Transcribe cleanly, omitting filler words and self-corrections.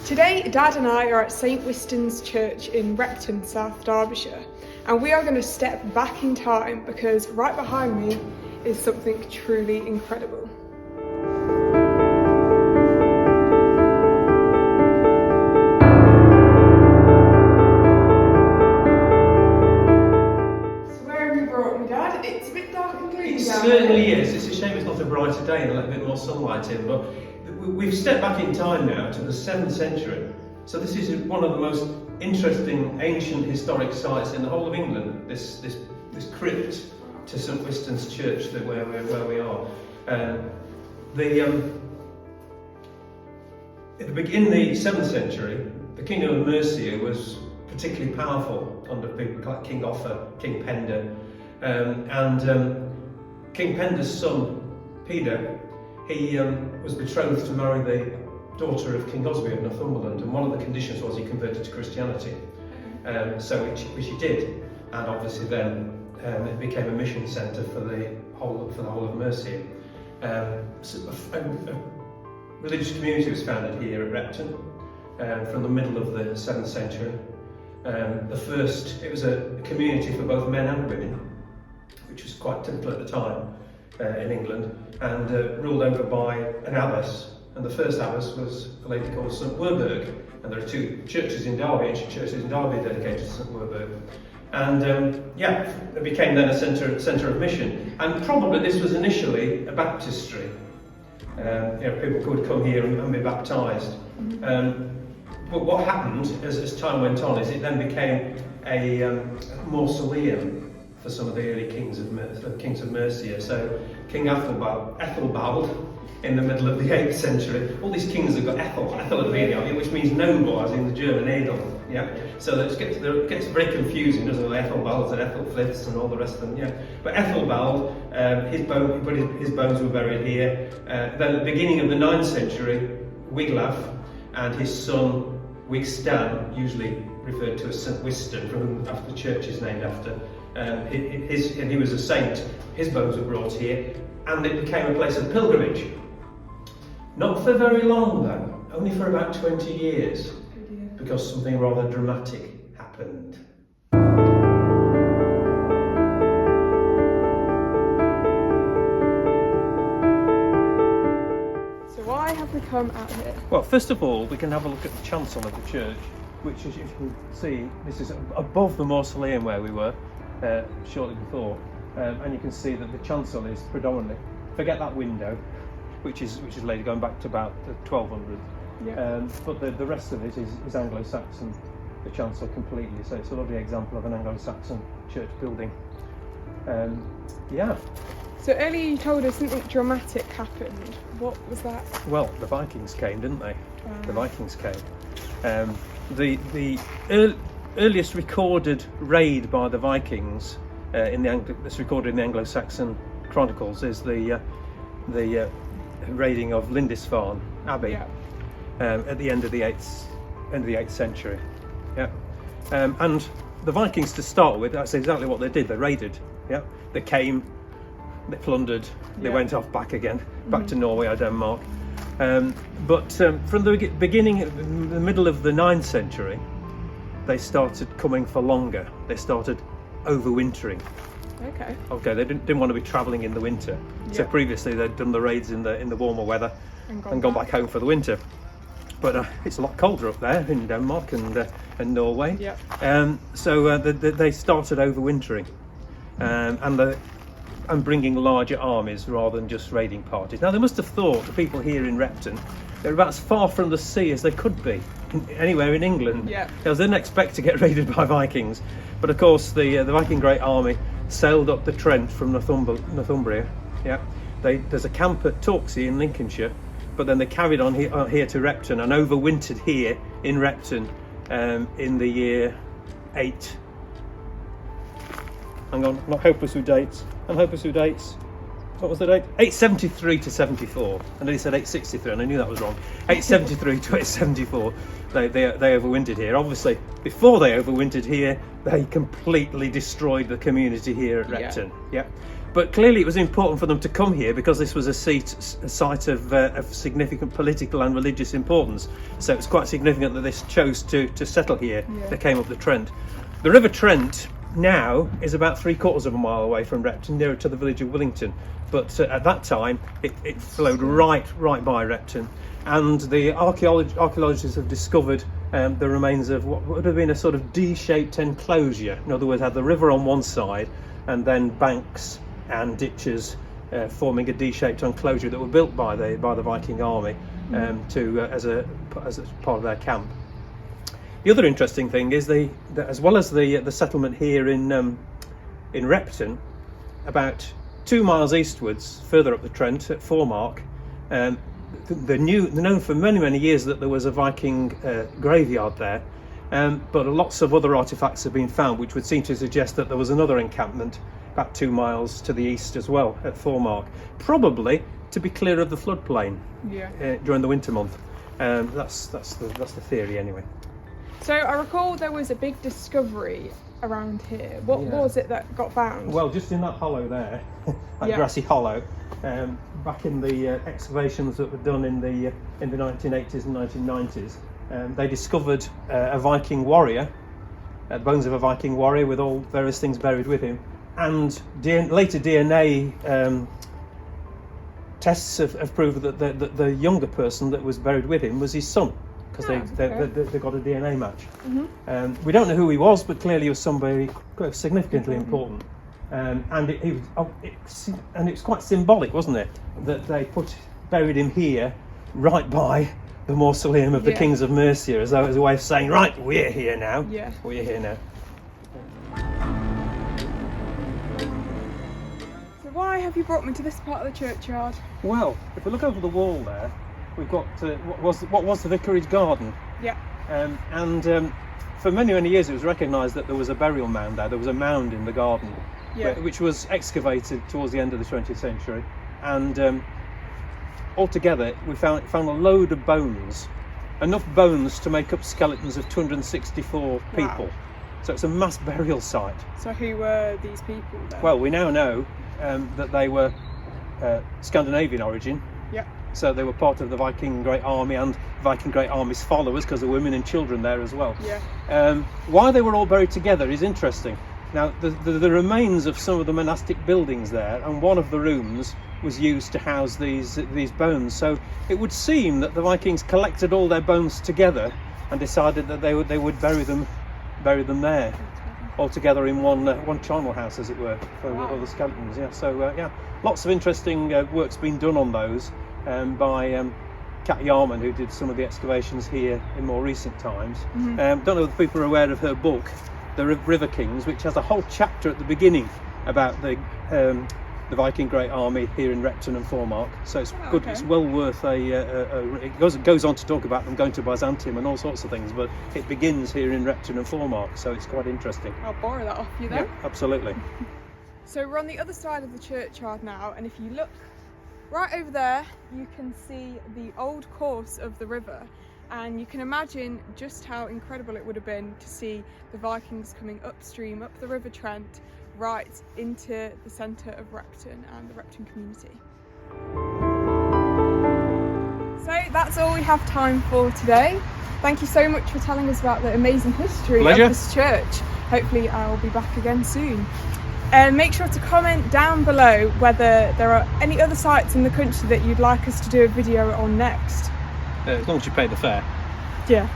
Today, Dad and I are at St Wystan's Church in Repton, South Derbyshire, and we are going to step back in time because right behind me is something truly incredible. So where have you brought me, Dad? It's a bit dark and gloomy It down certainly there. is. It's a shame it's not a brighter day and a little bit more sunlight in, but we've stepped back in time now to the 7th century. So this is one of the most interesting ancient historic sites in the whole of England, this crypt to St Wystan's Church where we are. In the 7th century, the Kingdom of Mercia was particularly powerful under people like King Offa, King Penda, and King Penda's son, Peter, he was betrothed to marry the daughter of King Oswy of Northumberland, and one of the conditions was he converted to Christianity. Which he did, and obviously then it became a mission centre for the whole of Mercia. So a religious community was founded here at Repton from the middle of the 7th century. It was a community for both men and women, which was quite typical at the time in England, and ruled over by an abbess. And the first abbess was a lady called St Werburgh, and there are two churches in Derby, ancient churches in Derby dedicated to St Werburgh. And it became then a centre of mission. And probably this was initially a baptistry. People could come here and be baptised. But what happened as time went on is it then became a mausoleum for some of the early kings of Mercia. So King Ethelbald in the middle of the 8th century. All these kings have got Ethel at the beginning of it, which means noble, as in the German Adel. Yeah. So it gets very confusing, doesn't it? Ethelbalds and Ethelfliths and all the rest of them. Yeah. But Ethelbald, his bones were buried here. Then at the beginning of the 9th century, Wiglaf and his son Wystan, usually referred to as St Wystan, after the church is named after. And he was a saint. His bones were brought here, and it became a place of pilgrimage. Not for very long though, only for about 20 years, because something rather dramatic happened. So why have we come out here? Well, first of all, we can have a look at the chancel of the church, which, as you can see, this is above the mausoleum where we were shortly before, and you can see that the chancel is predominantly, forget that window, which is later going back to about the 1200s. Yeah. But the rest of it is Anglo-Saxon, the chancel completely. So it's a lovely example of an Anglo-Saxon church building. So earlier you told us something dramatic happened. What was that? Well, the Vikings came, didn't they? The Vikings came. The earliest recorded raid by the Vikings that's recorded in the Anglo-Saxon chronicles is the raiding of Lindisfarne Abbey at the end of the 8th century. Yeah, and the Vikings, to start with, that's exactly what they did. They raided. Yeah, they came, they plundered, they went off back again, back to Norway or Denmark. But from the beginning, in the middle of the 9th century, they started coming for longer. They started overwintering. Okay, they didn't want to be travelling in the winter. So previously they'd done the raids in the warmer weather and gone back home for the winter. But it's a lot colder up there in Denmark and Norway. So they started overwintering and bringing larger armies rather than just raiding parties. Now they must have thought, the people here in Repton, they're about as far from the sea as they could be anywhere in England. They didn't expect to get raided by Vikings. But of course the Viking Great Army sailed up the Trent from Northumbria. There's a camp at Torksey in Lincolnshire, but then they carried on here to Repton and overwintered here in Repton in the year 8. Hang on, not hopeless with dates. I'm hopeless with dates. What was the date? 873 to 74. I nearly said 863 and I knew that was wrong. 873 to 874. They overwintered here. Obviously, before they overwintered here, they completely destroyed the community here at Repton. But clearly it was important for them to come here because this was a site of significant political and religious importance. So it's quite significant that they chose to settle here. Yeah. They came up the Trent. The River Trent now is about 3/4 of a mile away from Repton, nearer to the village of Willington. But at that time, it flowed right by Repton. And the archaeologists have discovered the remains of what would have been a sort of D-shaped enclosure. In other words, had the river on one side and then banks and ditches forming a D-shaped enclosure that were built by the Viking army as a part of their camp. The other interesting thing is that as well as the settlement here in Repton, about 2 miles eastwards, further up the Trent at Formark, they're known for many years that there was a Viking graveyard there, but lots of other artefacts have been found which would seem to suggest that there was another encampment about 2 miles to the east as well at Formark, probably to be clear of the floodplain during the winter month. That's the theory anyway. So I recall there was a big discovery around here. What was it that got found? Well, just in that hollow there, that grassy hollow, back in the excavations that were done in the 1980s and 1990s, they discovered a Viking warrior, the bones of a Viking warrior with all various things buried with him, and later DNA tests have proved that the younger person that was buried with him was his son, because they got a DNA match. We don't know who he was, but clearly he was somebody significantly important. And it was quite symbolic, wasn't it, that they buried him here, right by the mausoleum of the kings of Mercia, as though it was a way of saying, right, we're here now. Yeah. We're here now. So why have you brought me to this part of the churchyard? Well, if we look over the wall there, we've got what was the vicarage garden. Yeah. For many years it was recognised that there was a burial mound there. There was a mound in the garden, which was excavated towards the end of the 20th century, and altogether we found a load of bones, enough bones to make up skeletons of 264 people. So it's a mass burial site. So who were these people then? Well, we now know that they were Scandinavian origin. Yeah. So they were part of the Viking Great Army and Viking Great Army's followers, because there were women and children there as well. Yeah. Why they were all buried together is interesting. Now, the remains of some of the monastic buildings there, and one of the rooms was used to house these bones. So it would seem that the Vikings collected all their bones together and decided that they would bury them there, all together in one charnel house, as it were, for all the skeletons. Yeah. So lots of interesting work's been done on those by Kat Yarman, who did some of the excavations here in more recent times. Don't know if people are aware of her book, The River Kings, which has a whole chapter at the beginning about the Viking Great Army here in Repton and Formark. So it's good. Okay. It's well worth it goes on to talk about them going to Byzantium and all sorts of things, but it begins here in Repton and Formark, so it's quite interesting. I'll borrow that off you then. Yeah, absolutely. So we're on the other side of the churchyard now, and if you look right over there, you can see the old course of the river, and you can imagine just how incredible it would have been to see the Vikings coming upstream up the River Trent right into the centre of Repton and the Repton community. So that's all we have time for today. Thank you so much for telling us about the amazing history of this church. Hopefully I'll be back again soon. Make sure to comment down below whether there are any other sites in the country that you'd like us to do a video on next. As long as you pay the fare. Yeah.